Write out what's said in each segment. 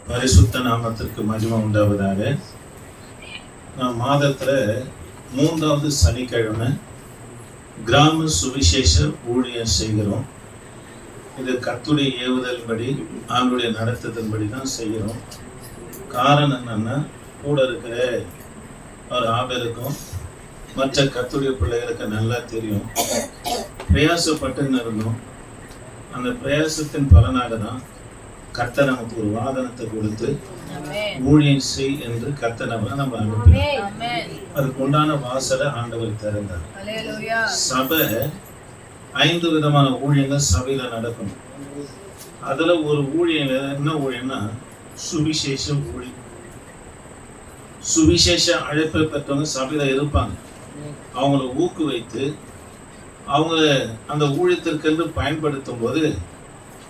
பரிசுத்த நாமத்திற்கு மகிமை உண்டாவதாக. நாம் மாதத்துல 3வது சனிக்கிழமை கிராம சுவிசேஷ ஊழியம் செய்கிறோம். இது கர்த்தருடைய ஏவுதலின்படி ஆண்டுடைய நடத்துதலின்படி தான் செய்கிறோம். காரணம் என்னன்னா, கூட இருக்கிற ஒரு ஆபருக்கும் மற்ற கர்த்தருடைய பிள்ளைகளுக்கு நல்லா தெரியும். பிரயாசப்பட்டு இருந்தோம். அந்த பிரயாசத்தின் பலனாக தான் கர்த்தர் நமக்கு ஒரு வாகனத்தை கொடுத்து ஊழியம் செய் என்று கர்த்தர் நம்ம அனுப்பினார். அதுக்கு உண்டான வாசலை ஆண்டவர் திறந்தார். சபை 5 விதமான ஊழியங்கள் சபையில நடக்கணும். அதுல ஒரு ஊழியம் என்ன ஊழியம்னா சுவிசேஷ ஊழியம். சுவிசேஷ அழைப்பை பெற்றவங்க சபையில இருப்பாங்க. அவங்கள ஊக்குவித்து அவங்க அந்த ஊழியத்திற்கு பயன்படுத்தும் போது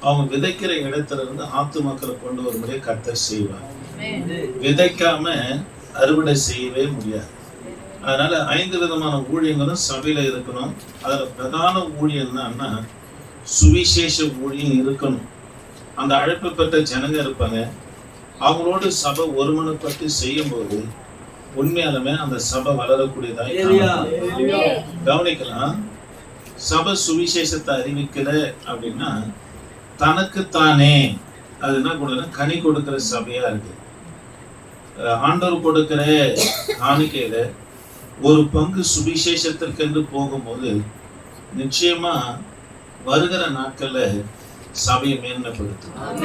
அவங்க விதைக்கிற இடத்துல இருந்து ஆத்துமக்களை கொண்டு வரும்படியே கர்த்தர் செய்வார். விதைக்காம அறுவடை செய்யவே முடியாது. அதனால 5 விதமான ஊழியங்களும் சபையில இருக்கணும். அதுல பிரதான ஊழியம் என்னன்னா சுவிசேஷ ஊழியம் இருக்கணும். அந்த அழைப்பு பெற்ற ஜனங்க இருப்பாங்க. அவங்களோடு சபை ஒருமனப்பட்டு செய்யும் போது உண்மையாலுமே அந்த சபை வளரக்கூடியதாக கவனிக்கலாம். சபை சுவிசேஷத்தை அறிவிக்கிற அப்படின்னா தனக்குத்தானே அது என்ன கொடுக்குற கனி கொடுக்கிற சபையா இருக்கு. ஆண்டவர் கொடுக்கிற காணிக்கையில ஒரு பங்கு சுவிசேஷத்திற்கு போகும்போது நிச்சயமா வருகிற நாட்கள்ல சபையை மேன்மைப்படுத்துவார்.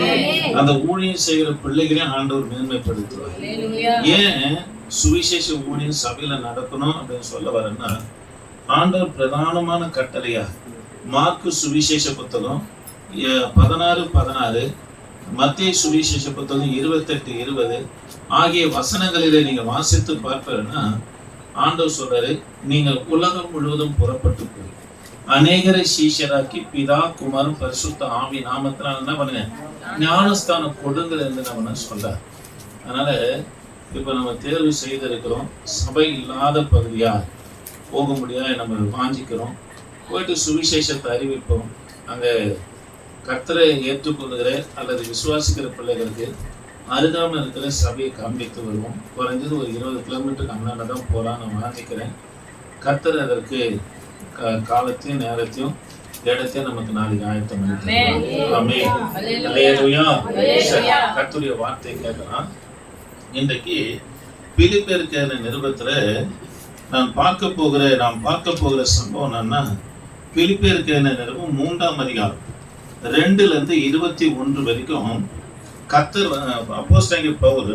அந்த ஊழியம் செய்கிற பிள்ளைகளையும் ஆண்டவர் மேன்மைப்படுத்துவார். ஏன் சுவிசேஷ ஊழியம் சபையில நடக்கணும் அப்படின்னு சொல்ல வரேன்னா, ஆண்டவர் பிரதானமான கட்டளையா மார்க்கு சுவிசேஷ புத்தகம் 16:16, மத்தேயு சுவிசேஷ புத்தகம் 28:20 ஆகிய வசனங்களிலே நீங்க வாசித்து பார்ப்பீங்கன்னா ஆண்டவர் சொல்றாரு, நீங்கள் உலகம் முழுவதும் புறப்பட்டு போய் அநேகரை சீஷராக்கி பிதா குமாரன் பரிசுத்த ஆவி நாமத்தினால் என்ன பண்ணுங்க ஞானஸ்தானம் கொடுங்கள் என்று நம்ம சொல்றார். அதனால இப்ப நம்ம தேர்வு செய்திருக்கிறோம். சபை இல்லாத பகுதியா போக முடியாது நம்ம வாஞ்சிக்கிறோம். போயிட்டு சுவிசேஷத்தை அறிவிப்போம். அங்க கர்த்தரை ஏற்றுக்கொள்கிற அல்லது விசுவாசிக்கிற பிள்ளைகளுக்கு அருகாமல் இருக்கிற சபையை காண்பித்து வருவோம். குறைஞ்சது ஒரு 20 கிலோமீட்டருக்கு அண்ணாண்ட தான் போகலாம் நான் வாங்கிக்கிறேன். கர்த்தர் அதற்கு காலத்தையும் நேரத்தையும் இடத்தையும் நமக்கு நாளைக்கு ஆயத்தம் பண்ணிக்கிறோம். கர்த்தருடைய வார்த்தை கேட்கலாம். இன்றைக்கு பிலிப்பியருக்கு நிருபத்துல நாம் பார்க்க போகிற சம்பவம் என்னன்னா, பிலிப்பியருக்கு நிருபம் 3ஆம் அதிகாரம் 2-21 வரைக்கும் கர்த்தர் அப்போஸ்தலனாகிய பவுல்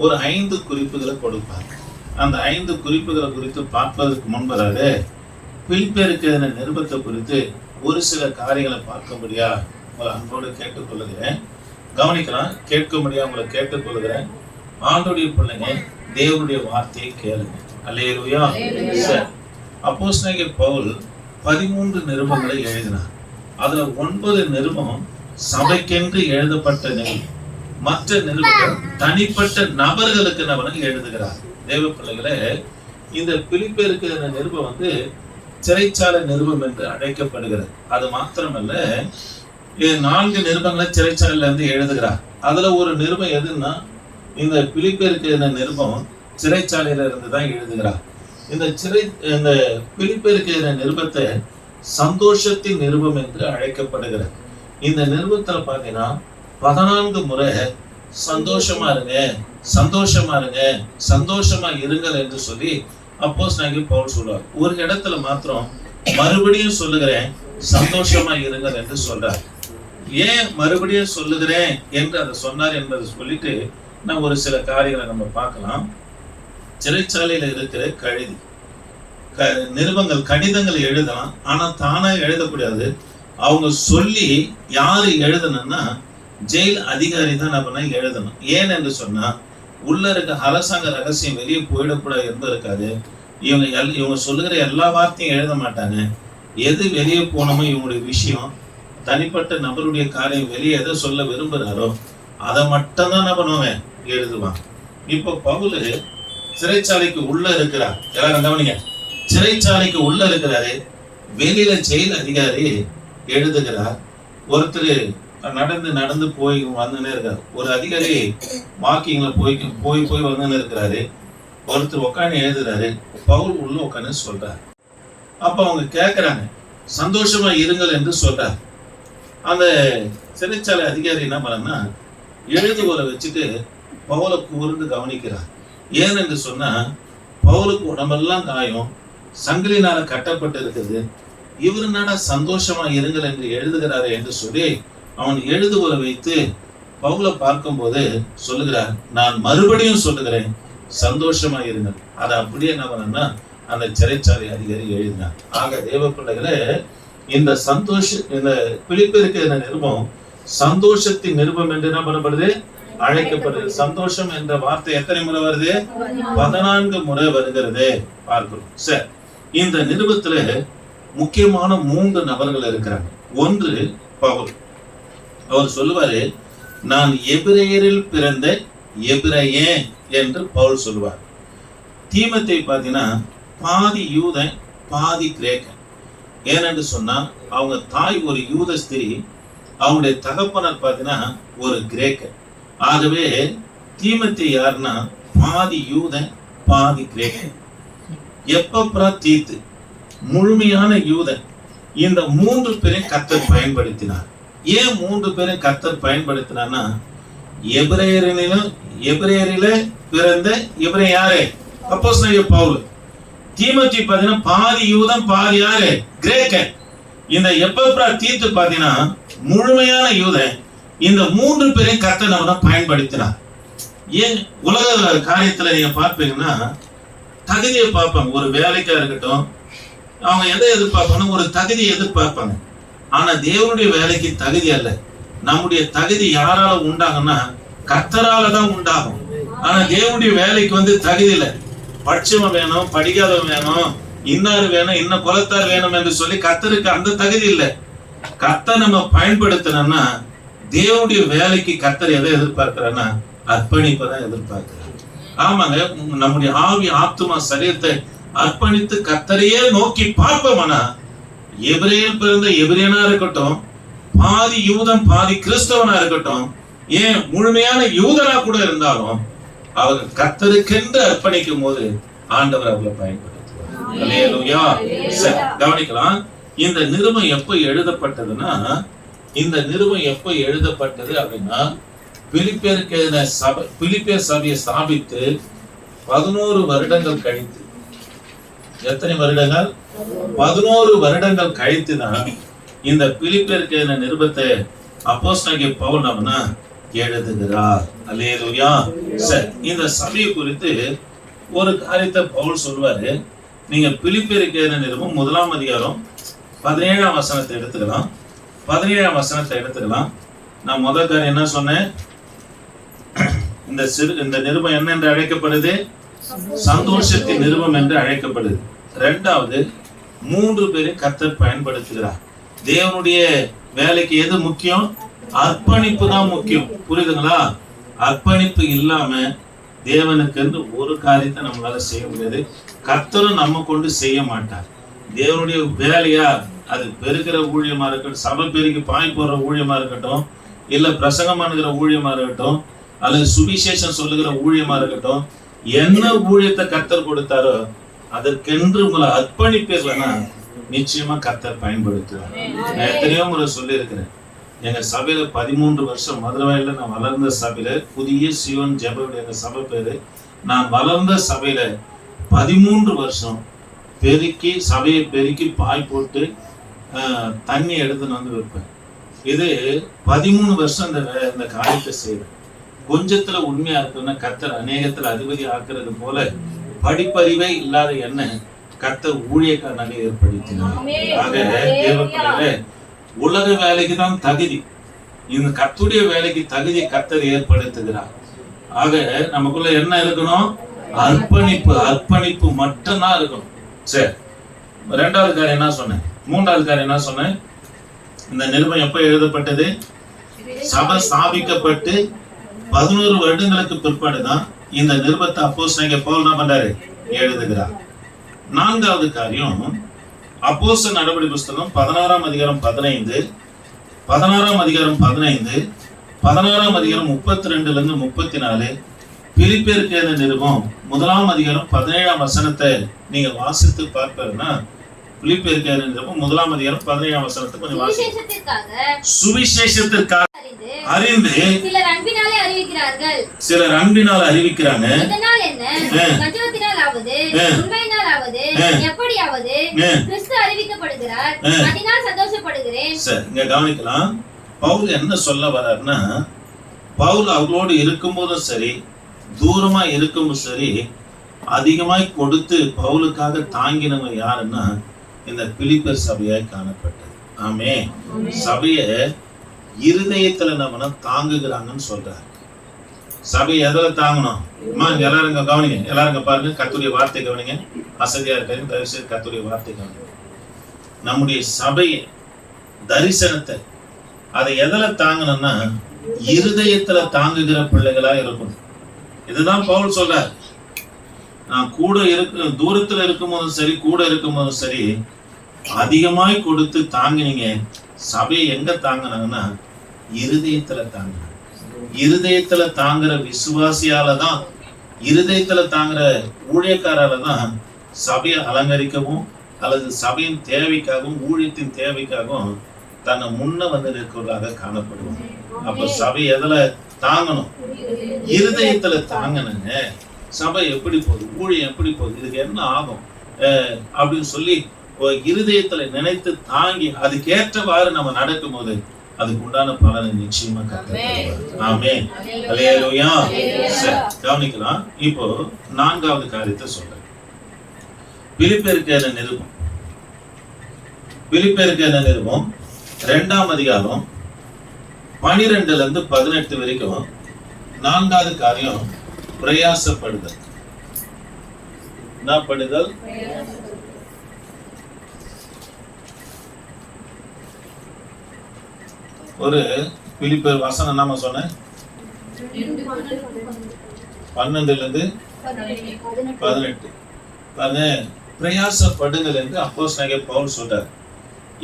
ஒரு 5 குறிப்புகளை கொடுப்பார். அந்த 5 குறிப்புகளை குறித்து பார்ப்பதற்கு முன்பதாக பிலிப்பியருக்கு நிருபத்தை குறித்து ஒரு சில காரியங்களை பார்க்கும்படியா உங்களை அன்போடு கேட்டுக்கொள்ளுகிறேன். கவனிக்கலாம். கேட்கும்படியா உங்களை கேட்டுக்கொள்ளுகிறேன். ஆண்டோடைய பிள்ளைங்க தேவனுடைய வார்த்தையை கேளுங்க. அல்லேலூயா. அப்போஸ்தலனாகிய பவுல் 13 நிருபங்களை எழுதினார். அதுல 9 நிருபம் சபைக்கென்று எழுதப்பட்ட நிருபம். மற்ற நிருபங்கள் தனிப்பட்ட நபர்களுக்கு எழுதுகிறார். தேவ பிள்ளைகளே, இந்த பிலிப்பியருக்கு நிருபம் சிறைச்சாலை நிருபம் என்று அழைக்கப்படுகிறது. அது மாத்திரமல்ல, 4 நிருபங்களை சிறைச்சாலையில எழுதுகிறார். அதுல ஒரு நிருபம் எதுன்னா, இந்த பிலிப்பியருக்கு நிருபம் சிறைச்சாலையில இருந்து தான் எழுதுகிறார். இந்த பிலிப்பியருக்கு நிருபத்தை சந்தோஷத்தின் நிருபம் என்று அழைக்கப்படுகிறது. இந்த நிருபத்துல பாத்தீங்கன்னா 14 முறை சந்தோஷமா இருங்க, சந்தோஷமா இருங்க, சந்தோஷமா இருங்கள் என்று சொல்லி அப்போஸ்தலனாகிய பவுல் சொல்றார். ஒரு இடத்துல மாத்திரம் மறுபடியும் சொல்லுகிறேன் சந்தோஷமா இருங்கள் என்று சொல்றார். ஏன் மறுபடியும் சொல்லுகிறேன் என்று அதை சொன்னார் என்பதை சொல்லிட்டு நான் ஒரு சில காரியங்களை நம்ம பார்க்கலாம். சிறைச்சாலையில இருக்கிற கழுதி நிருபங்கள் கடிதங்களை எழுதலாம். ஆனா தானா எழுதக்கூடாது. அவங்க சொல்லி யாரு எழுதணும்னா ஜெயில் அதிகாரி தான் நம்ம எழுதணும். ஏன் என்று சொன்னா உள்ள இருக்க அரசாங்க ரகசியம் வெளியே போயிடக்கூடாது என்பதற்காக இவங்க சொல்லுகிற எல்லா வார்த்தையும் எழுத மாட்டாங்க. எது வெளியே போனோமோ இவங்களுடைய விஷயம், தனிப்பட்ட நபருடைய காரியம் வெளியே எதை சொல்ல விரும்புகிறாரோ அதை மட்டும் தான் என்ன பண்ணுவாங்க எழுதுவாங்க. இப்போ பவுல் சிறைச்சாலைக்கு உள்ள இருக்கிறார். எல்லாரும் கவனிங்க. சிறைச்சாலைக்கு உள்ள இருக்கிறாரு. வெளியில ஜெயில் அதிகாரி எழுதுகிறார். ஒருத்தர் நடந்து நடந்து போய் வந்துன்னு இருக்காரு. ஒரு அதிகாரி வாக்கிங்ல போய் வந்துன்னு இருக்கிறாரு. ஒருத்தர் உட்காந்து எழுதுறாரு, பவுல் உள்ள உட்காந்து சொல்றாரு. அப்ப அவங்க கேட்கிறாங்க, சந்தோஷமா இருங்கள் என்று சொல்றாரு. அந்த சிறைச்சாலை அதிகாரி என்ன பண்ணா, எழுதுகோலை வச்சுட்டு பவுலை கூர்ந்து கவனிக்கிறார். ஏன் என்று சொன்னா, பவுலுக்கு உடம்பெல்லாம் காயம், சங்கிலினால கட்டப்பட்டு இருக்குது, இவரு என்னடா சந்தோஷமா இருங்கள் என்று எழுதுகிறாரு என்று சொல்லி அவன் எழுதுகோலை வைத்து பவுலை பார்க்கும் போது சொல்லுகிறார், நான் மறுபடியும் சொல்லுகிறேன், சந்தோஷமா இருங்கள். அதை அப்படியே என்ன பண்ணா அந்த சிறைச்சாலை அதிகாரி எழுதினார். ஆக தேவ பிள்ளைகளே, இந்த இந்த பிலிப்பியருக்கு இந்த நிருபம் சந்தோஷத்தின் நிருபம் என்று என்ன பண்ணப்படுது, அழைக்கப்படுது. சந்தோஷம் என்ற வார்த்தை எத்தனை முறை வருது? 14 முறை வருகிறது பார்க்கிறோம். சரி, இந்த நிருபத்துல முக்கியமான 3 நபர்கள் இருக்கிறாங்க. ஒன்று பவுல். அவர் சொல்லுவாரு, நான் எபிரேயரில் பிறந்த எபிரேயன் என்று பவுல் சொல்லுவார். தீமோத்தேயு பார்த்தீங்கன்னா பாதி யூதன் பாதி கிரேக்கன். ஏனென்று சொன்னா அவங்க தாய் ஒரு யூத ஸ்திரீ, அவங்களுடைய தகப்பனர் பார்த்தீங்கன்னா ஒரு கிரேக்கன். ஆகவே தீமோத்தேயு யாருன்னா பாதி யூதன் பாதி கிரேக்கன். எப்பப்ரா தீத்து முழுமையான யூதன். இந்த 3 பேரையும் கர்த்தர் பயன்படுத்தினார். ஏன் 3 பேரையும் கர்த்தர் பயன்படுத்தினார்னா, எபிரேயரில பிறந்த எபிரேயன் யாரு? அப்போஸ்தலனாகிய பவுல். தீமோத்தேயு பார்த்தீங்கன்னா பாதி யூதன் பாதி யாரு? கிரேக்கன். இந்த எப்பப்ரா தீத்து பார்த்தீங்கன்னா முழுமையான யூதன். இந்த 3 பேரையும் கர்த்தர் நம்ம பயன்படுத்தினார். ஏன் உலக காரியத்துல நீங்க பார்ப்பீங்கன்னா தகுதியை பார்ப்பாங்க. ஒரு வேலைக்கா இருக்கட்டும், அவங்க எதை எதிர்பார்ப்பாங்க? ஒரு தகுதியை எதிர்பார்ப்பாங்க. ஆனா தேவனுடைய வேலைக்கு தகுதி அல்ல. நம்முடைய தகுதி யாரால உண்டாகும்னா கர்த்தரால தான் உண்டாகும். ஆனா தேவனுடைய வேலைக்கு தகுதி இல்லை. படிச்சவன் வேணும், படிக்காதவன் வேணும், இன்னாரு வேணும், இன்ன குலத்தார் வேணும் என்று சொல்லி கர்த்தருக்கு அந்த தகுதி இல்லை. கர்த்தர் நம்ம பயன்படுத்தணும்னா தேவனுடைய வேலைக்கு கர்த்தர் எதை எதிர்பார்க்கிறான்னா அர்ப்பணிப்பை தான் எதிர்பார்க்கிறார். ஆமாங்க, நம்முடைய ஆவி ஆத்துமா சரீரத்தை அர்ப்பணித்து கர்த்தரையே நோக்கி பார்ப்போம்னா, எபிரேயர் பிறந்த எபிரேயனா இருக்கட்டும், பாதி யூதன் பாதி கிறிஸ்தவனா இருக்கட்டும், ஏன் முழுமையான யூதனா கூட இருந்தாலும் அவர் கர்த்தருக்கென்று அர்ப்பணிக்கும் போது ஆண்டவர் அவர்களை பயன்படுத்துவார். அல்லேலூயா. கவனிக்கலாம். இந்த நிருபம் எப்ப எழுதப்பட்டதுன்னா, இந்த நிருபம் எப்ப எழுதப்பட்டது அப்படின்னா, பிலிப்பியர் சபையை ஸ்தாபித்து 11 வருடங்கள் கழித்து, எத்தனை வருடங்கள்? 11 வருடங்கள் கழித்து தான் இந்த பிலிப்பியருக்கு நிருபத்தை அப்போஸ்தலனாகிய பவுல் நம்மனா எழுதுகிறார். அல்லேலூயா. சரி, இந்த சபையை குறித்து ஒரு காரியத்தை பவுல் சொல்வாரு. நீங்க பிலிப்பியருக்கு நிருபம் 1ஆம் அதிகாரம் 17ஆம் வசனத்தை எடுத்துக்கலாம். 17ஆம் வசனத்தை எடுத்துக்கலாம். நான் முதல் காரியம் என்ன சொன்னேன்? இந்த நிருபம் என்ன என்று அழைக்கப்படுது? சந்தோஷத்தின் நிருபம் என்று அழைக்கப்படுது. 2வது, 3 பேரை கர்த்தர் பயன்படுத்துகிறார். தேவனுடைய வேலைக்கு எது முக்கியம்? அர்ப்பணிப்பு தான் முக்கியம். புரியுதுங்களா? அர்ப்பணிப்பு இல்லாம தேவனுக்கு என்று ஒரு காரியத்தை நம்மளால செய்ய முடியாது. கர்த்தரும் நம்ம கொண்டு செய்ய மாட்டார். தேவனுடைய வேலையா, அது பெருகிற ஊழியமா இருக்கட்டும், சபை பெருகி பாய் போடுற ஊழியமா இருக்கட்டும், இல்ல பிரசங்கம் பண்ணுகிற ஊழியமா இருக்கட்டும், அல்லது சுவிசேஷம் சொல்லுகிற ஊழியமா இருக்கட்டும், என்ன ஊழியத்தை கர்த்தர் கொடுத்தாரோ அதற்கென்று உங்களை அர்ப்பணிப்பீர்கள்னா நிச்சயமா கர்த்தர் பயன்படுத்துவார். நான் எத்தனையோ முறை சொல்லி இருக்கிறேன். எங்க சபையில 13 வருஷம் மதுரவாயில நான் வளர்ந்த சபையில, புதிய சியோன் ஜெபம் எங்க சபை பேரு. நான் வளர்ந்த சபையில 13 வருஷம் பெருக்கி, சபையை பெருக்கி பாய் போட்டு தண்ணி எடுத்துன்னு வைப்பேன். இது 13 வருஷம் இந்த காரியத்தை செய்வேன். கொஞ்சத்துல உண்மையா இருக்குன்னா கர்த்தர் அநேகத்துல அதிபதி ஆக்குறது போல படிப்பறிவே இல்லாத என்ன கர்த்தர் ஊழியக்காரனாக ஏற்படுத்தினார். ஆக தேவப்பிள்ளைகளே, உலக வேலைக்கு தான் தகுதி, இந்த கர்த்தருடைய வேலைக்கு தகுதி கர்த்தர் ஏற்படுத்துகிறார். ஆக நமக்குள்ள என்ன இருக்கணும்? அர்ப்பணிப்பு. அர்ப்பணிப்பு மட்டும்தான் இருக்கணும். சரி, 2வது காரியம் என்ன சொன்னேன்? 3வது காரியம் என்ன சொன்னேன்? இந்த நிருபம் எப்ப எழுதப்பட்டது? சபை ஸ்தாபிக்கப்பட்டு 11 வருடங்களுக்கு பிற்பாடுதான் இந்த நிருபத்தை அப்போஸ்தலனாகிய பவுல் என்ன பண்றாரு? எழுதுகிறார். 4வது காரியம், அப்போஸ்தலர் நடவடிக்கை புஸ்தகம் 16ஆம் அதிகாரம் 15, 16ஆம் அதிகாரம் 15, 16ஆம் அதிகாரம் 32 34, பிலிப்பியருக்கு எழுதின நிருபம் 1ஆம் அதிகாரம் 17ஆம் வசனத்தை நீங்க வாசித்து பார்ப்பீங்கன்னா, பிலிப்பியருக்கு எழுதின நிருபம் 1ஆம் அதிகாரம் 17ஆம் வசனத்தை கொஞ்சம் வாசிங்க. சுவிசேஷத்திற்காக அறிந்து சிலர் அன்பினால அறிவிக்கிறாங்க. இதனால் என்ன? வசனத்தினாலாவது உண்மையினாலாவது எப்படியாவது கிறிஸ்து அறிவிக்கப்படுகிறார், அதனால் சந்தோஷப்படுகிறேன். சரி, இங்க கவனிக்கலாம். பவுல் என்ன சொல்ல வர்றாருன்னா, பவுல் அவர்களோடு இருக்கும்போதும் சரி, தூரமா இருக்கும்போதும் சரி, அதிகமாய் கொடுத்து பவுலுக்காக தாங்கினவங்க யாருன்னா இந்த பிலிப்பியர் சபையாய் காணப்பட்டது. ஆமே. சபைய இருதயத்துல நம்ம தாங்குகிறாங்கன்னு சொல்றாரு. சபை எதுல தாங்கணும்? எல்லாரும் கவனிங்க, எல்லாரும் பாருங்க, கர்த்தருடைய வார்த்தை கவனிங்க. அசதியா இருக்காரு, தயவு செய்து கர்த்தருடைய வார்த்தை கவனிங்க. நம்முடைய சபை தரிசனத்தை அதை எதுல தாங்கணும்னா இருதயத்துல தாங்குகிற பிள்ளைகளா இருக்கணும். இதுதான் பவுல் சொல்றார். நான் கூட இருக்கு, தூரத்துல இருக்கும் போதும் சரி, கூட இருக்கும் போதும் சரி, அதிகமாய் கொடுத்து தாங்கினீங்க. சபையை எங்க தாங்கினாங்கன்னா இருதயத்துல தாங்க. இருதயத்துல தாங்குற விசுவாசியாலதான், இருதயத்துல தாங்குற ஊழியக்காராலதான் சபையை அலங்கரிக்கவும் அல்லது சபையின் தேவைக்காகவும் ஊழியத்தின் தேவைக்காகவும் தன்னை முன்ன வந்து நிற்கிறதாக காணப்படுவோம். அப்ப சபை எதுல தாங்கணும்? இருதயத்துல தாங்கணுங்க. சபை எப்படி போகுது, ஊழியம் எப்படி போகுது, இதுக்கு என்ன ஆகும் அப்படின்னு சொல்லி இருதயத்துல நினைத்து தாங்கி அதுக்கேற்றவாறு நம்ம நடக்கும் போது அதுக்கு உண்டான பலனை நிச்சயமா கற்றுக். ஆமென். அல்லேலூயா. கவனிக்கலாம். இப்போ 4வது காரியத்தை சொல்றேன். பிலிப்பியருக்கு எழுதின நிருபம், பிலிப்பியருக்கு எழுதின நிருபம் 2ஆம் அதிகாரம் 12 18 வரைக்கும் 4வது காரியம் பிரயாசப்படுதல். என்ன படுதல்? ஒரு பிலிப்பியர் வசனம் நாம சொன்னேன் 12 18. பிரயாசப்படுங்கள் என்று அப்போஸ்தலனாகிய பவுல் சொல்றார்.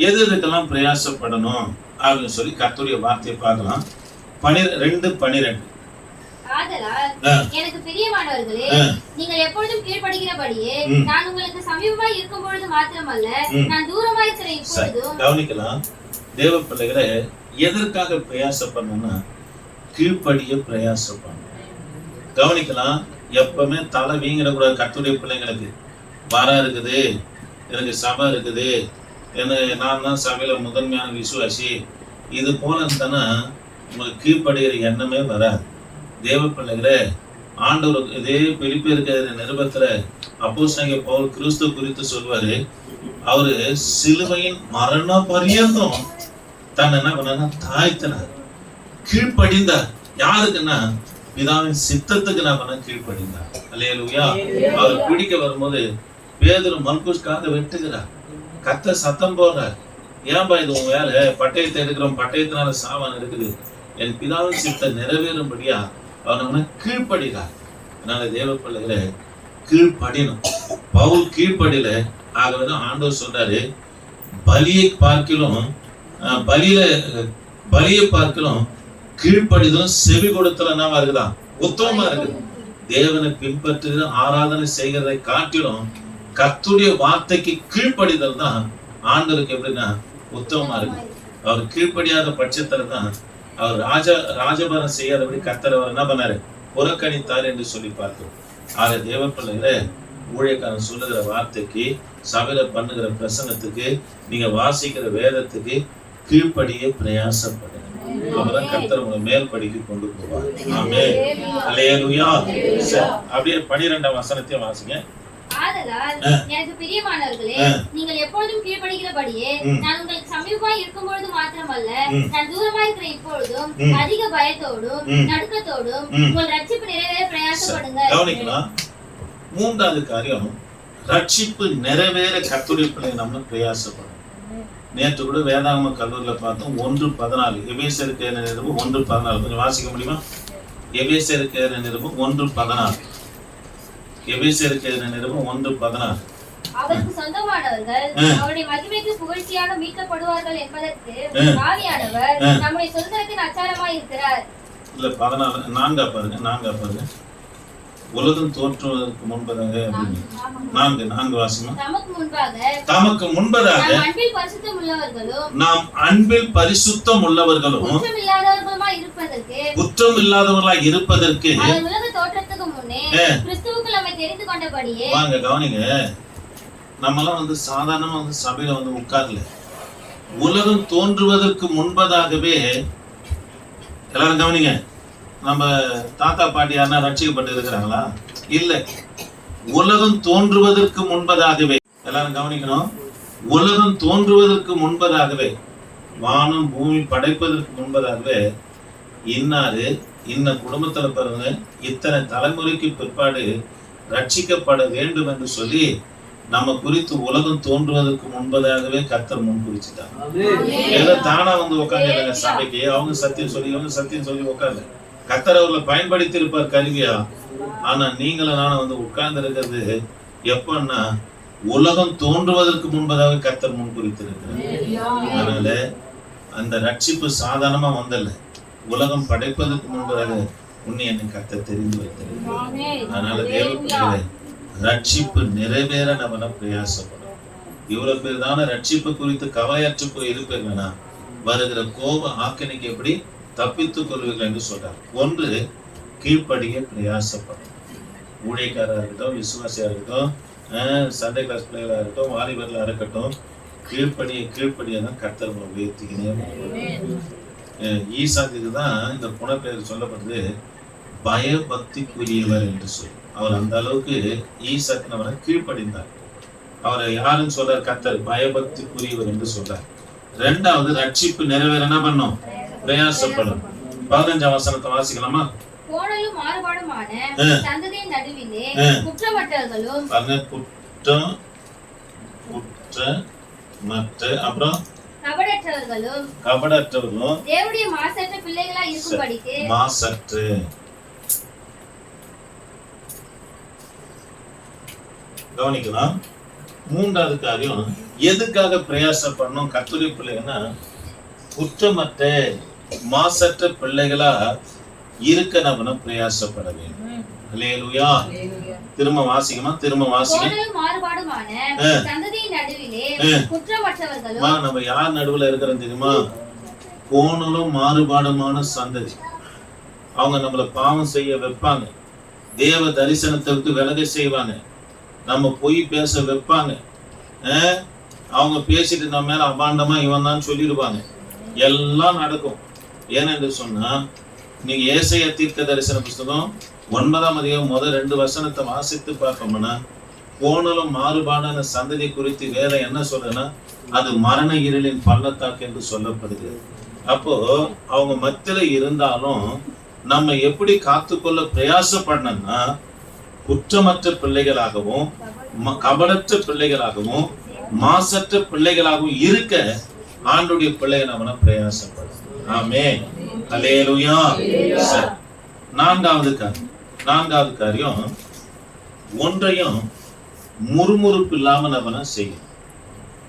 எதுக்கெல்லாம் பிரயாசப்படணும் அப்படின்னு சொல்லி கர்த்தருடைய வார்த்தையை பார்க்கலாம். 2:12. எனக்கு பிரியமானவர்களே, நீங்கள் எப்பொழுதும் கீழ்ப்படிகிறபடியே நான் உங்களுக்கு சமீபமாய் இருக்கும் பொழுது மாத்திரமல்ல, நான் தூரமாய் இருக்கிற இப்பொழுதும். கவனிக்கலாம். தேவ பிள்ளைகளை எதற்காக பிரயாசப்படணும்னா கீழ்ப்படிய பிரயாசப்படணும். கவனிக்கலாம். எப்பவுமே தலை வீங்கிடக்கூடாது. கர்த்தருடைய பிள்ளைங்களுக்கு வரம் இருக்குது, எனக்கு சபை இருக்குது, நான் தான் சபையில முதன்மையான விசுவாசி, இது போல இருந்தானா உங்களுக்கு கீழ்ப்படுகிற எண்ணமே வராது. தேவ பிள்ளைகளே, ஆண்டவர் இதே பிலிப்பியருக்கு நிருபத்துல அப்போஸ்தலனாகிய பவுல் கிறிஸ்து குறித்து சொல்வாரு. அவரு சிலுவையின் மரண பரியந்தம் தன்னை என்ன பண்ண தாய்த்தனார், கீழ்ப்படிந்தார். யாருக்குன்னா பிதாவின் சித்தத்துக்கு நான் பண்ண கீழ்ப்படிந்தார். அல்லேலூயா. அவர் பிடிக்க வரும்போது பேதுரு மல்குஸ்காக வெட்டுகிறார். கத்த சத்தம் போடுறார். ஏன்பா இது உன் வேலை? பட்டயத்தை எடுக்கிறோம், பட்டயத்தினால சாவான் இருக்குது. என் பிதாவின் சித்தம் நிறைவேறும்படியா அவர் நம்ம கீழ்ப்படுகிறார். அதனால தேவ பிள்ளைகளை கீழ்ப்படினும். பவுல் கீழ்ப்படியில. ஆகவேதான் ஆண்டவர் சொல்றாரு, பலியை பார்க்கிலும் பலியை பார்க்கிலும் கீழ்ப்படிதலும் செவி கொடுத்தல என்னவா இருக்குதான்? உத்தமமா இருக்குது. தேவனை பின்பற்று ஆராதனை செய்கிறதை காட்டிலும் கர்த்தருடைய வார்த்தைக்கு கீழ்ப்படிதல் தான் ஆண்டவருக்கு எப்படின்னா உத்தமமா இருக்கு. அவர் கீழ்ப்படியாத பட்சத்துல தான் அவர் ராஜபாரம் செய்யாதபடி கர்த்தர் அவர் என்ன பண்ணாரு? புறக்கணித்தார் என்று சொல்லி பார்த்தோம். ஆக தேவ பிள்ளைகளை ஊழியக்காரன் சொல்லுகிற வார்த்தைக்கு, சபையில பண்ணுகிற பிரசங்கத்துக்கு, நீங்க வாசிக்கிற வேதத்துக்கு கீழ்ப்படியே பிரயாசப்படுங்க. அப்பதான் கர்த்தர் உங்களை மேல் படிக்கு கொண்டு போவார். ஆமென். அல்லேலூயா. அப்படியே 12ஆம் வசனத்தையும் வாசிங்க. எனக்கு பிரியமானவர்களே, நீங்கள் எப்பொழுதும் கீழ்ப்படிகிறபடியே நான் உங்களுக்கு சமீபமாய் இருக்கும் பொழுது மாத்திரமல்ல, நான் தூரமாய் இருக்கிற இப்பொழுதும் அதிக பயத்தோடும் நடுக்கத்தோடும் உங்கள் ரட்சிப்பு நிறைவேற பிரயாசப்படுங்க. கவனிக்கலாம். 3வது காரியம், ரட்சிப்பு நிறைவேற கர்த்தருடைய பிள்ளை நம்ம பிரயாசப்படும். நேற்று கூட வேதாகம கல்லூரியில பார்த்தோம். 1:14 எபேசியருக்கு எழுதின நிருபம் 1:14 கொஞ்சம் வாசிக்க முடியுமா? எபேசியருக்கு எழுதின நிருபம் 1:14. எபேசியருக்கு எழுதின நிருபம் 1:14. அவருக்கு சொந்தமானவர்கள் அவருடைய மகிமைக்கு புகழ்ச்சியாக மீட்கப்படுவார்கள் என்பதற்கு ஆவியானவர் நம்முடைய சுதந்திரத்தின் அச்சாரமாய் இருக்கிறார். இல்ல 14 நான்கா பாருங்க. உலகம் தோற்றுவதற்கு முன்பதாக நான்கு வாசமா. தமக்கு முன்பதாக நாம் அன்பில் பரிசுத்தம் உள்ளவர்களும் குற்றம் இல்லாதவர்களாய் இருப்பதற்கு தோற்றத்துக்கு முன்னே கிறிஸ்துவுக்குள் நம்மை தெரிந்து கொண்டபடியே. வாங்க கவனிங்க, நம்மலாம் சாதாரணமா சபையில உட்கார்ல. உலகம் தோன்றுவதற்கு முன்பதாகவே எல்லாரும் கவனிங்க, நம்ம தாத்தா பாட்டி யாருன்னா ரட்சிக்கப்பட்டு இருக்கிறாங்களா? இல்ல. உலகம் தோன்றுவதற்கு முன்பதாகவே, எல்லாரும் கவனிக்கணும், உலகம் தோன்றுவதற்கு முன்பதாகவே, வானம் பூமி படைப்பதற்கு முன்பதாகவே இன்னாரு இன்ன குடும்பத்துல பிறந்த இத்தனை தலைமுறைக்கு பிற்பாடு ரட்சிக்கப்பட வேண்டும் என்று சொல்லி நம்ம குறித்து உலகம் தோன்றுவதற்கு முன்பதாகவே கர்த்தர் முன் குறிச்சுட்டாங்க. ஏதோ தானா உட்காந்து சபைக்கு அவங்க சத்தியம் சொல்லி உட்காந்து கர்த்தர் அவர்களை பயன்படுத்தி இருப்பார் கருவியா. ஆனா நீங்களும் நானும் உட்கார்ந்து இருக்கிறது எப்பன்னா உலகம் தோன்றுவதற்கு முன்பதாக கர்த்தர் முன் குறித்திருக்கிறார். அதனால அந்த ரட்சிப்பு சாதாரணமா வந்தல்ல, உலகம் படைப்பதற்கு முன்பதாக உன்னை என்னை கர்த்தர் தெரிந்து வைத்திருக்கிறார். அதனால தேவ ரட்சிப்பு நிறைவேற நம்ம பிரயாசப்படும். இவ்வளவு பேர் தானே ரட்சிப்பு குறித்து கவலையற்று போய் இருப்பீங்கன்னா வருகிற கோப ஆக்கினைக்கு எப்படி தப்பித்துக் கொள்வீர்கள் என்று சொல்றார். ஒன்று, கீழ்ப்படிய பிரயாசப்படும். ஊழியக்காரா இருக்கட்டும், விசுவாசியா இருக்கட்டும், சண்டே கிளாஸ் பிள்ளைகளா இருக்கட்டும், வாலிபர்களா இருக்கட்டும், கீழ்ப்படிய தான் கர்த்தர் உயர்த்திக்கினே. ஈசாக்கு தான் இந்த புனப்பெயர் சொல்லப்படுது பயபக்திக்குரியவர் என்று சொல்லி. அவர் அந்த அளவுக்கு ஈசாக்கு அவரை கீழ்ப்படிந்தார். அவரை யாருன்னு சொல்றார்? கர்த்தர் பயபக்திக்குரியவர் என்று சொல்றார். ரெண்டாவது, ரட்சிப்பு நிறைவேற என்ன பண்ணும்? பிரயாசப்படும். 15ஆம் வசனத்தை வாசிக்கலாமா? கோணலும் மாறுபாடுமான சந்ததியின் நடுவிலே குற்றமற்றவர்களும் அப்புறம் கபடற்றவர்களும் தேவனுடைய மாசற்ற பிள்ளைகளா இருக்கும்படிக்கு மாசற்று. கவனிக்கலாம். மூன்றாவது காரியம், எதுக்காக பிரயாசப்படணும் கர்த்தருடைய பிள்ளைகள்னா குற்றமற்ற மாசற்ற பிள்ளைகளா இருக்க நம்ம பிரயாசப்பட வேண்டும். அல்லேலூயா. திரும்ப வாசிக்கமா? நம்ம யார் நடுவுல இருக்கிறோம் தெரியுமா? கோணலும் மாறுபாடுமான சந்ததி. அவங்க நம்மள பாவம் செய்ய வைப்பாங்க, தேவ தரிசனத்தை விட்டு விலக செய்வாங்க, நம்ம பொய் பேச வைப்பாங்க, அவங்க பேசிட்டு நம்ம மேல அபாண்டமா இவன் தான் சொல்லிடுவாங்க. எல்லாம் நடக்கும். ஏனென்று சொன்னா நீங்க ஏசாயா தீர்க்க தரிசன புஸ்தகம் 9ஆம் அதிகாரம் முதல் 2 வசனத்தை வாசித்து பார்ப்போம்னா கோணலும் மாறுபாடான சந்ததி குறித்து வேற என்ன சொல்றதுன்னா அது மரண இருளின் பள்ளத்தாக்கு என்று சொல்லப்படுகிறது. அப்போ அவங்க மத்தியில இருந்தாலும் நம்ம எப்படி காத்துக்கொள்ள பிரயாசப்படணும்னா குற்றமற்ற பிள்ளைகளாகவும் கபடற்ற பிள்ளைகளாகவும் மாசற்ற பிள்ளைகளாகவும் இருக்க ஆண்டுடைய பிள்ளையை நம்ம பிரயாசப்படும். ஆமென். அல்லேலூயா. நான்காவது காரியம், ஒன்றையும் முறுமுறுப்பு இல்லாம நம்ம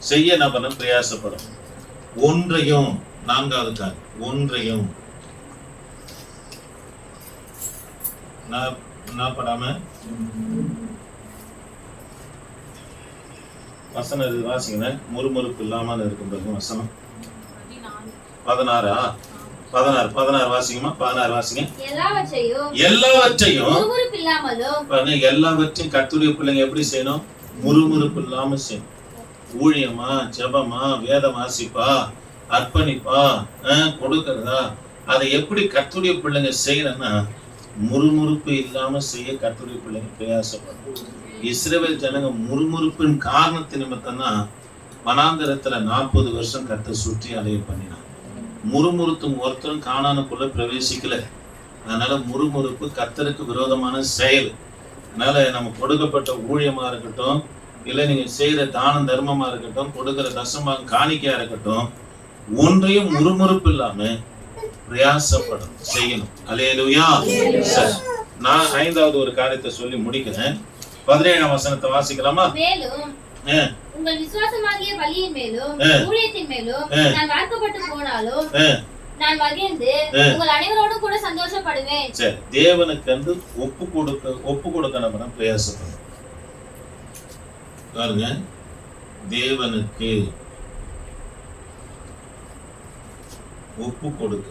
செய்ய நம்ம பிரயாசப்படும். ஒன்றையும், நான்காவது காரியம், ஒன்றையும் நான் படாம வசனம் வாசிக்கிறேன். முறுமுறுப்பு இல்லாம இருக்கும் வசனம் 16 வாசிக்குமா? 16 வாசிங்க. எல்லாவற்றையும் கர்த்தருடைய பிள்ளைங்க எப்படி செய்யணும்? முறுமுறுப்பு இல்லாம செய்யணும். ஊழியமா, ஜெபமா, வேத வாசிப்பா, அர்ப்பணிப்பா, கொடுக்கறதா, அதை எப்படி கர்த்தருடைய பிள்ளைங்க செய்யணும்னா முறுமுறுப்பு இல்லாம செய்ய கர்த்தருடைய பிள்ளைங்க பிரயாசப்படும். இஸ்ரவேல் ஜனங்க முறுமுறுப்பின் காரணத்து நிமித்தம் தான் வனாந்தரத்துல 40 வருஷம் கர்த்தர் சுற்றி அலைய பண்ணினான். முறுமுறுத்தும் ஒருத்தரும் கானானுக்குள்ள பிரவேசிக்கல. அதனால முறுமுறுப்பு கர்த்தருக்கு விரோதமான செயல். அதனால நம்ம கொடுக்கப்பட்ட ஊழியமா இருக்கட்டும், இல்லை நீங்க செய்யற தான தர்மமா இருக்கட்டும், கொடுக்கிற தசமாக காணிக்கையா இருக்கட்டும், ஒன்றையும் முறுமுறுப்பு இல்லாம பிரயாசப்படும் செய்யணும். அல்லேலூயா. நான் 5வது ஒரு காரியத்தை சொல்லி முடிக்கிறேன். 17ஆம் வசனத்தை வாசிக்கலாமா? மேலும் உங்கள் விசுவாசமாகிய பலியின் மேலும் ஊழியத்தின் மேலும் நான் வார்க்கப்பட்டு போனாலும் நான் மகிழ்ந்து உங்கள் அனைவரோடும் கூட சந்தோஷப்படுவேன். சரி, தேவனுக்கு வந்து ஒப்பு கொடுக்க நம்ம பிரயாசப்படும் பாருங்க. தேவனுக்கு ஒப்பு கொடுக்க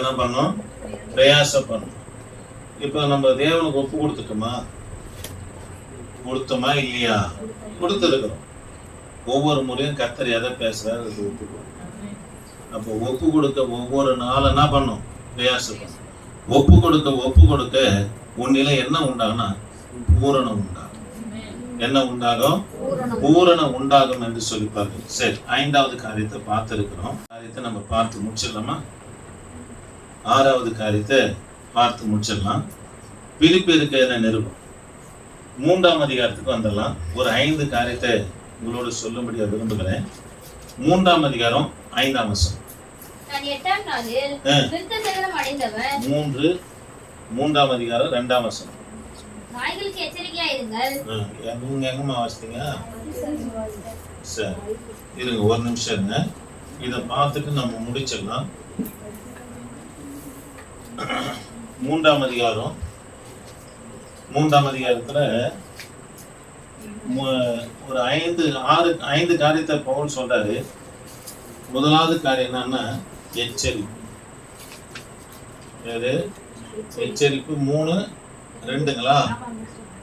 என்ன பண்ணோம்? பிரயாசப்படணும். இப்ப நம்ம தேவனுக்கு ஒப்பு கொடுத்தோமா இல்லையா? கொடுத்திருக்கிறோம். ஒவ்வொரு முறையும் கர்த்தர் எதை பேசுறாரு அது ஒப்பு கொடுக்கணும். அப்போ ஒப்பு கொடுக்க ஒவ்வொரு நாளும் என்ன பண்ணும்? பிரயாசப்படும். ஒப்பு கொடுக்க உன்னில என்ன உண்டாகும்னா பூரணம் உண்டாகும். என்ன உண்டாகும்? பூரணம் உண்டாகும் என்று சொல்லிப்பார்கள். சரி, 5வது காரியத்தை பார்த்திருக்கிறோம். காரியத்தை நம்ம பார்த்து முடிச்சிடலாமா? 6வது காரியத்தை பார்த்து முடிச்சிடலாம். பிலிப்பியருக்கு எழுதின நிருபம் 3ஆம் அதிகாரத்துக்கு வந்துடலாம். ஒரு 5 காரியத்தை உங்களோட சொல்லும்படியா விரும்புகிறேன். 3ஆம் அதிகாரம் 5ஆம் வசனம். நான் 8ஆம் நாளில் விருத்தசேதனம் அடைந்தவன். 3ஆம் அதிகாரம் 2ஆம் வசனம். நாய்களுக்கு எச்சரிக்கையா இருங்கள். நீங்க எங்கம்மா வாசித்தீங்க? சரி, இருங்க ஒரு நிமிஷம் இருங்க. இதை பார்த்துட்டு நம்ம முடிச்சிடலாம். 3ஆம் அதிகாரம் 3ஆம் அதிகாரத்துல ஒரு 5 காரியத்தை பவுல் சொல்றாரு. முதலாவது காரியம் என்னன்னா எச்சரிப்பு. எச்சரிப்பு 3:2ங்களா?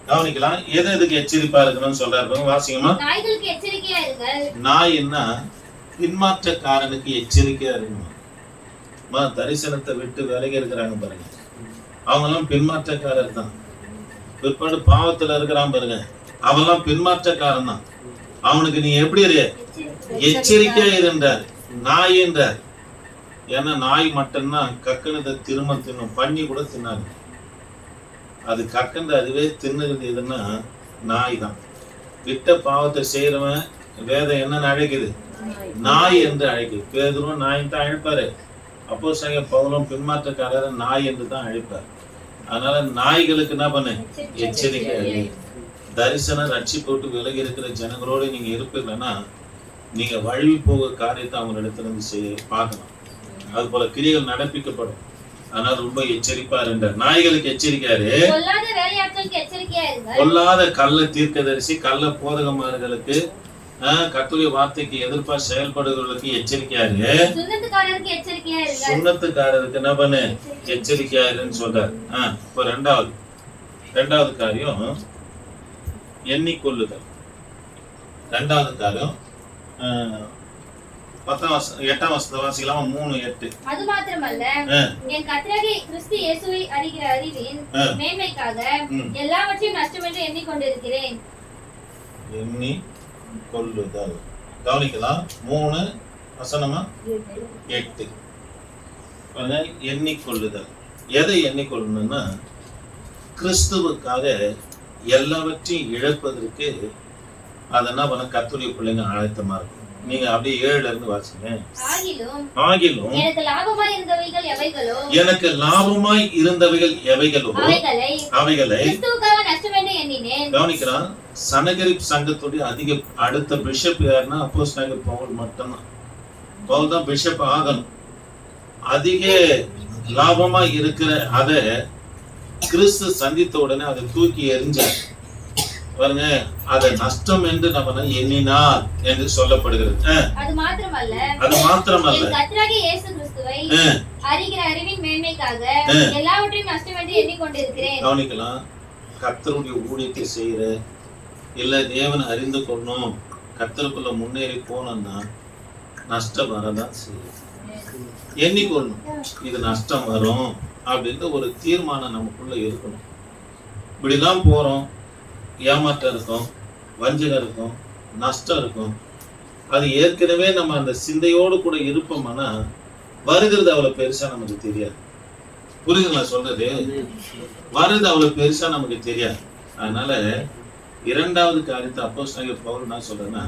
கவனிக்கலாம். எதுக்கு எச்சரிப்பா இருக்கணும்னு சொல்றாரு. வாசிங்கம்மா. நாய்களுக்கு எச்சரிக்கையா இருங்கள். நாய்னா பின்மாற்றக்காரனுக்கு எச்சரிக்கையா இருக்கணும். தரிசனத்தை விட்டு விலகி இருக்கிறாங்க பாருங்க, அவங்க எல்லாம் பின்மாற்றக்காரர் தான். பிற்பாடு பாவத்துல இருக்கிறான் பாருங்க, அவெல்லாம் பின்மாற்றக்காரன் தான். அவனுக்கு நீ எப்படி எச்சரிக்கையா இருந்தார் நாய் என்றார். ஏன்னா நாய் மட்டும்தான் கக்கனதை திரும்ப தின்னும், பண்ணி கூட தின்னாது. அது கக்கண்டு அதுவே தின்னுறது எதுன்னா நாய் தான். விட்ட பாவத்தை செய்யறவன் வேதம் என்னன்னு அழைக்குது? நாய் என்று அழைக்குது. பேதுருவும் நாய் தான் அழைப்பாரு. அப்போஸ்தலனாகிய பவுலும் பின்மாற்றக்காரர் நாய் என்று தான் அழைப்பார். அதனால நாய்களுக்கு என்ன பண்ணு? எச்சரிக்கை. தரிசனம் ரட்சிப்பு விட்டு விலகி இருக்கிற ஜனங்களோடு நீங்க இருப்பீங்கன்னா நீங்க வழுவி போக காரியத்தை அவங்க இடத்துல இருந்து பார்க்கலாம். அது போல கிரியைகள் நடப்பிக்கப்படும். அதனால ரொம்ப எச்சரிப்பா இருந்த நாய்களுக்கு எச்சரிக்காரு. கொல்லாத கள்ள தீர்க்கதரிசி கள்ள போதகமார்களுக்கு கர்த்தருடைய வார்த்தைக்கு எதிர்ப்பா செயல்படுகிறவர்களுக்கு எச்சரிக்கையாரு. சுண்ணத்துக்காரருக்கு என்ன பண்ணு? எச்சரிக்கையாருன்னு சொல்றாரு. இப்ப ரெண்டாவது காரியம் எண்ணிக்கொள்ளுதல். 2வது காரியம் 8ஆம் வசனத்தை வாசிக்கலாமா? 3:8. அது மாத்திரமல்ல, என் கர்த்தராகிய கிறிஸ்து இயேசுவை அறிகிற அறிவின் மேன்மைக்காக எல்லாவற்றையும் நஷ்டமென்று எண்ணிக்கொண்டிருக்கிறேன். எண்ணிக்கொள்ளுதல். கவனிக்கலாம். 3:8. எண்ணிக்கொள்ளுதல். எதை எண்ணிக்கொள்ளணும்னா கிறிஸ்துவுக்காக எல்லாவற்றையும் இழப்பதற்கு அது என்ன பண்ண கர்த்தருடைய பிள்ளைங்க ஆயத்தமா இருக்கும். நீங்க அப்படியே 7ல இருந்து வாசிங்க. ஆகிலும் எனக்கு லாபமாய் இருந்தவைகள் எவைகளோ அவைகளை கவனிக்கிறான். சனகரிப் சங்கத்துடைய அடுத்த பிஷப் யாருன்னா அப்போஸ்தலனாகிய பவுல் மட்டும்தான். பவுல் தான் பிஷப் ஆகணும். அதிக லாபமா இருக்கிற அத கிறிஸ்து சந்தித்த உடனே அதை தூக்கி எறிஞ்சார் பாருங்க. அதை நஷ்டம் என்று நம்ம எண்ணினார் என்று சொல்லப்படுகிறது. அது மாத்திரமல்ல, கர்த்தராகிய இயேசு கிறிஸ்துவை அறிகிற அறிவின் மேன்மைக்காக எல்லாவற்றையும் நஷ்டம் என்று எண்ணிக்கொண்டிருக்கிறேன். கவனிக்கலாம். கர்த்தருடைய ஊழியத்தை செய்யற இல்ல தேவனை அறிந்து கொள்ளணும், கர்த்தருக்குள்ள முன்னேறி போனோம்னா நஷ்டம் வரதான் செய்யும். எண்ணிக்கொள்ளணும், இது நஷ்டம் வரும் அப்படின்ற ஒரு தீர்மானம் நமக்குள்ள இருக்கணும். இப்படிலாம் போறோம், ஏமாற்றம் இருக்கும், வஞ்சகம் இருக்கும், நஷ்டம் இருக்கும். அது ஏற்கனவே நம்ம அந்த சிந்தையோடு கூட இருப்போம்னா வருகிறது அவ்வளவு பெருசா நமக்கு தெரியாது. புரியுதுங்களா சொல்றது? வருது அவ்வளவு பெருசா நமக்கு தெரியாது. அதனால 2வது காரியத்தை அப்போஸ்தலனாகிய பவுல் என்ன சொல்றேன்னா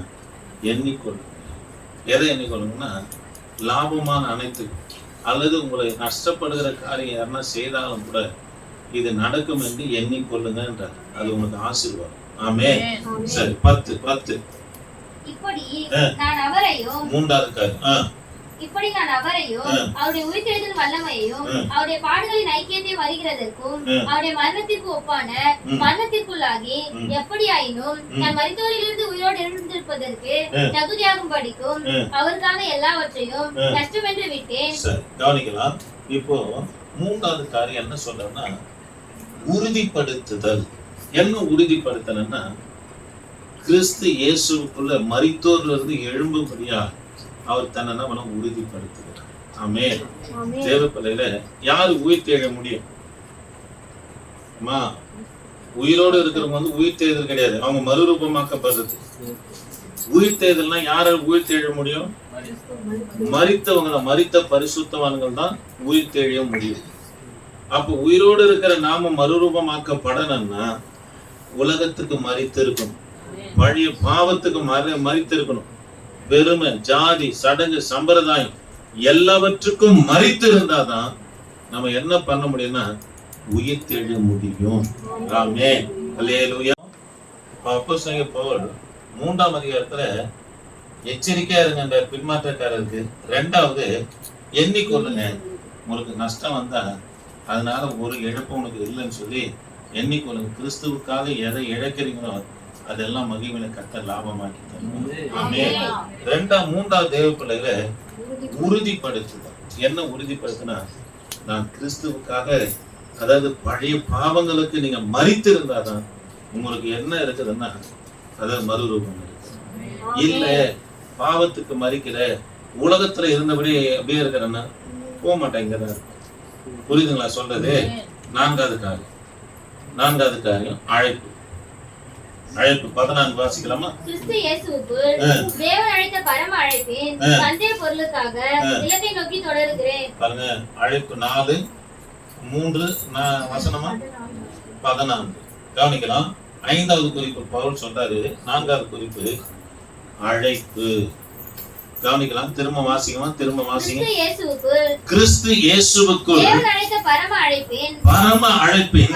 எண்ணிக்கொள்ளுங்க. எதை எண்ணிக்கொள்ளுங்கன்னா லாபமான அனைத்து அல்லது உங்களை நஷ்டப்படுகிற காரியம் யாருன்னா செய்தாலும் கூட இது நடக்கும் என்று எண்ணிக்கொள்ளுங்கன்றார். அது உனக்கு ஆசீர்வாதம். ஆமென். சரி, 10 இப்படி நான் அவரையும் மூன்றாவது காரியம். அவருடைய உயிர்த்தெழுதல் வல்லமையையும் அவருடைய பாடுகளின் ஐக்கியத்தையும் அறிகிறதற்கும் அவருடைய மரணத்திற்கு ஒப்பான மரணத்திற்குள்ளாகி எப்படியாயினும் நான் மரித்தோரிலிருந்து உயிரோடு எழுந்திருப்பதற்கு தகுதியாகும் படிக்கும் அவருக்காக எல்லாவற்றையும் கஷ்டம் என்று விட்டேன். கவனிக்கலாம். இப்போ மூன்றாவது காரியம் என்ன சொல்றேன்னா, உறுதிப்படுத்துதல். என்ன உறுதிப்படுத்தலன்னா, கிறிஸ்து இயேசுக்குள்ள மரித்தோர்ல இருந்து எழும்பும்படியா அவர் தன்னை உறுதிப்படுத்துகிறார். ஆமென். தேவ பிள்ளையில யாரு உயிர் தேழ முடியும்? உயிரோடு இருக்கிறவங்க உயிர் தேர்தல் கிடையாது, அவங்க மறுரூபமாக்கப்படுறது. உயிர் தேர்தல்னா யாரால் உயிர் தேழ முடியும்? மரித்தவங்க, மரித்த பரிசுத்தவான்கள் தான் உயிர் தேழ முடியும். அப்ப உயிரோடு இருக்கிற நாம மறுரூபமாக்கப்படணும்னா உலகத்துக்கு மரித்து இருக்கணும், பழைய பாவத்துக்கு மரித்து இருக்கணும். பெருமை, ஜாதி, சடங்கு, சம்பிரதாயம் எல்லாவற்றுக்கும் மரித்து இருந்தாதான் நம்ம என்ன பண்ண முடியும்னா உயிர் தெழ முடியும். ஆமென். அல்லேலூயா. அப்போஸ்தலனாகிய பவுல் 3ஆம் அதிகாரத்துல எச்சரிக்கையா இருங்க பின்மாற்றக்காரருக்கு. 2வது எண்ணிக்கொள்ளுங்க, உங்களுக்கு நஷ்டம் வந்தா அதனால ஒரு இழப்பு உனக்கு இல்லைன்னு சொல்லி எண்ணிக்கொள்ளுங்க. கிறிஸ்துவுக்காக எதை இழக்கிறீங்களோ அதெல்லாம் மகிமையில கர்த்தர் லாபமாக்கி தருவார். 3வது தேவ பிள்ளைகளை உறுதிப்படுத்துதல். என்ன உறுதிப்படுத்தினா, நான் கிறிஸ்துவுக்காக, அதாவது பழைய பாவங்களுக்கு நீங்க மரித்து இருந்தாதான் உங்களுக்கு என்ன இருக்குதுன்னா, அதாவது மறுரூபம் இருக்கு. இல்ல பாவத்துக்கு மறிக்கிற உலகத்துல இருந்தபடி அப்படியே இருக்கிறன்னா போக மாட்டேங்கிறார். புரியுதுங்களா சொல்றது? 4வது காரியம் அழைப்பு. 14 வாசிக்கலாமா? கிறிஸ்து இயேசுவுக்குள் தேவன் அழைத்த பரம அழைப்பின் பந்தய பொருளுக்காக இலக்கை நோக்கி தொடருகிறேன். பாருங்க, அழைப்பு 4:3 வசனமா 14. கவனிக்கலாம். 5வது குறிப்பு பவுல் சொல்றாரு. 4வது குறிப்பு அழைப்பு. கவனிக்கலாம். திரும்ப வாசிங்க. கிறிஸ்து இயேசுவுக்குள் தேவன் அழைத்த பரம அழைப்பின்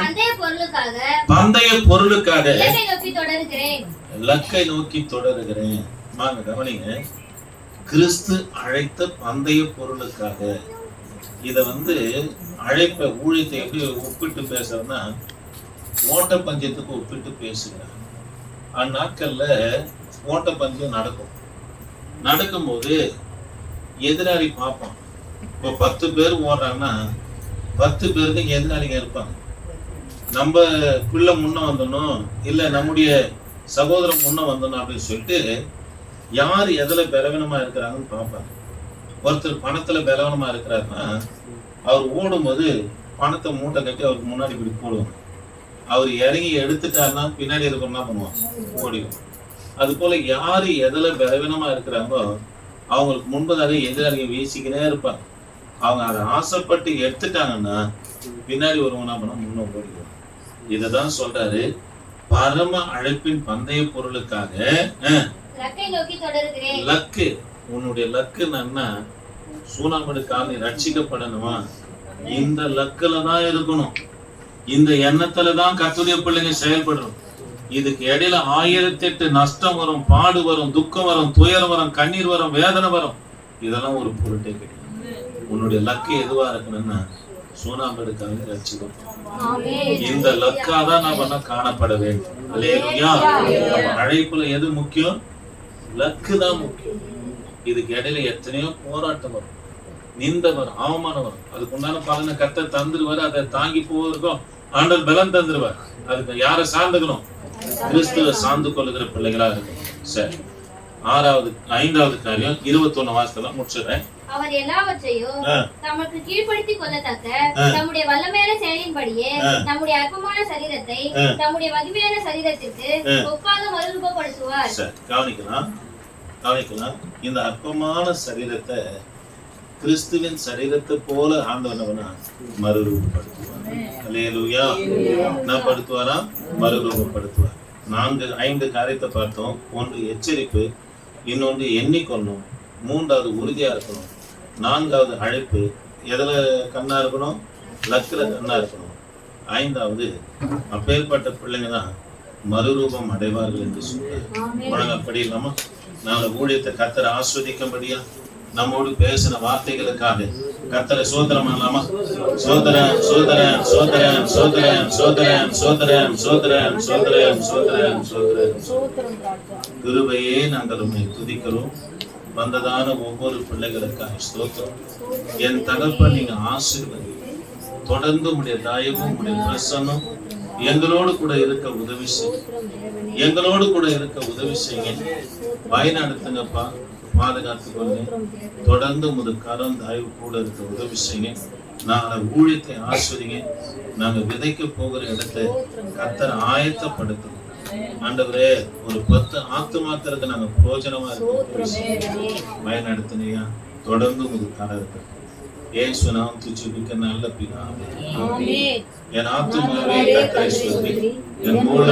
பந்தய பொருளுக்காக இலக்கை நோக்கி தொடருகிறேன். கவனிங்க, கிறிஸ்து அழைத்த பந்தய பொருளுக்காக. இத அழைப்ப ஊழியத்தை எப்படி ஒப்பிட்டு பேசுறேன்னா, ஓட்ட பந்தயத்துக்கு ஒப்பிட்டு பேசுகிறேன். அந்நாட்கள்ல ஓட்ட பந்தயம் நடக்கும்போது எதிராளி பார்ப்பான். இப்போ 10 பேர் ஓடுறாங்கன்னா 10 பேருக்கு எதிராளிங்க இருப்பாங்க. நம்ம பிள்ளை முன்ன வந்தணும், இல்ல நம்முடைய சகோதரன் முன்ன வந்தணும் அப்படின்னு சொல்லிட்டு யார் எதுல பலவீனமா இருக்கிறாங்கன்னு பார்ப்பாங்க. ஒருத்தர் பணத்துல பலவீனமா இருக்கிறாருன்னா அவர் ஓடும்போது பணத்தை மூட்டை கட்டி அவருக்கு முன்னாடி இப்படி போடுவாங்க. அவர் இறங்கி எடுத்துட்டாருன்னா பின்னாடி இருக்கணும் என்ன பண்ணுவான்? ஓடிடும். அது போல யாரு எதுல பலவீனமா இருக்கிறாங்களோ அவங்களுக்கு முன்பதாக எதிராளியை வீசிக்கினே இருப்பாங்க. அவங்க அதை ஆசைப்பட்டு எடுத்துட்டாங்கன்னா பின்னாடி ஒருவனா பண்ண முன்ன ஓடிடும். இததான் சொல்றாரு, பரம அழைப்பின் பந்தய பொருளுக்காக லக்கு. உன்னுடைய லக்கு என்னன்னா, சூனாமடுக்காக ரட்சிக்கப்படணுமா? இந்த லக்குல தான் இருக்கணும், இந்த எண்ணத்துலதான் கர்த்தருடைய பிள்ளைங்க செயல்படணும். இதுக்கு இடையில 1008 நஷ்டம் வரும், பாடு வரும், துக்கம் வரும், துயரம் வரும், கண்ணீர் வரும், வேதனை வரும். இதெல்லாம் ஒரு பொருட்டே கிடையாது. உன்னுடைய லக்கு எதுவா இருக்கணும்னா சூனாம்படுக்காக ரட்சிக்கும். இந்த லக்காதான் நாம காணப்பட வேண்டும். அல்லேலூயா. அழைப்புல எது முக்கியம்? லக்கு தான் முக்கியம். இதுக்கு இடையில எத்தனையோ போராட்டம் வரும், நிந்த வரும், அவமானம் வரும். அதுக்கு உண்டான பலனை கர்த்தர் தந்துருவாரு. அதை தாங்கி போவதற்கும் ஆண்டவர் பலன் தந்துருவார். அதுக்கு யாரை சார்ந்துக்கணும்? கிறிஸ்துவ சார்ந்து கொள்ளுகிற பிள்ளைகளா இருக்கும். சரி, 5வது காரியம் 21 வாசத்துல முடிச்சிடுறேன். அவர் எல்லாவற்றையும் தமக்கு கீழ்ப்படுத்திக் கொள்ளத்தக்க நம்முடைய வல்லமையான செயலின்படியே நம்முடைய அற்பமான சரீரத்தை நம்முடைய மகிமையான சரீரத்திற்கு ஒப்பாக மறுரூபப்படுத்துவார். கவனிக்கலாம். இந்த அற்பமான சரீரத்தை கிறிஸ்துவின் சரீரத்தை போல ஆண்டவனவனா மறுரூபப்படுத்துவார். அல்லேலூயா. என்ன படுத்துவாரா? மறுரூபப்படுத்துவார். 5 காரியத்தை பார்த்தோம். 1 எச்சரிப்பு, இன்னொன்று எண்ணிக்கொள்ளணும், 3வது உறுதியா இருக்கணும், 4வது அழைப்பு. எதுல கண்ணா இருக்கணும்? லக்குல கண்ணா இருக்கணும். ஐந்தாவது, அப்பேற்பட்ட பிள்ளைங்க தான் மறுரூபம் அடைவார்கள் என்று சொல்றாரு. முழங்க படிக்கலாமா? நாளை ஊழியத்தை கர்த்தரை ஆஸ்வதிக்கும்படியா நம்மோடு பேசின வார்த்தைகளுக்காக கர்த்தரை சோதரம் பண்ணலாமா? சோதரன் சோதரன் சோதரன் சோதரன் சோதரன் சோதரன் சோதரன் சோதரன் சோதரன் சோதரன் கிருபையே நாங்கள் உம்மை துதிக்கிறோம். வந்ததான ஒவ்வொரு பிள்ளைகளுக்காக ஸ்தோத்திரம். என் தகப்பன் நீங்க ஆசீர்வதி. தொடர்ந்து உடைய தயவும் உடைய பிரசன்னம் எங்களோடு கூட இருக்க உதவி செய்யும். எங்களோடு கூட இருக்க உதவி செய்யுங்க. வழிநடத்துங்கப்பா, பாதுகாத்துக்கொள்ளுங்க. தொடர்ந்து உமது கரம் தயவு கூட இருக்க உதவி செய்யுங்க. நாங்க ஊழியத்தை ஆஸ்வதிங்க. நாங்க விதைக்க போகிற இடத்தை கர்த்தர் ஆயத்தப்படுத்தும். ஆண்டவரே, ஒரு 10 ஆத்துமாக்களுக்கு நாங்க பிரயோஜனமா இருக்கோம். வழிநடத்துனியா, தொடர்ந்து உமது கரம் இருக்கு. இயேசு நாமத்தில் ஜெபிக்க நல்ல பிதாவே. என் ஆத்துமாவே கர்த்தரை ஸ்துதி. என் மூல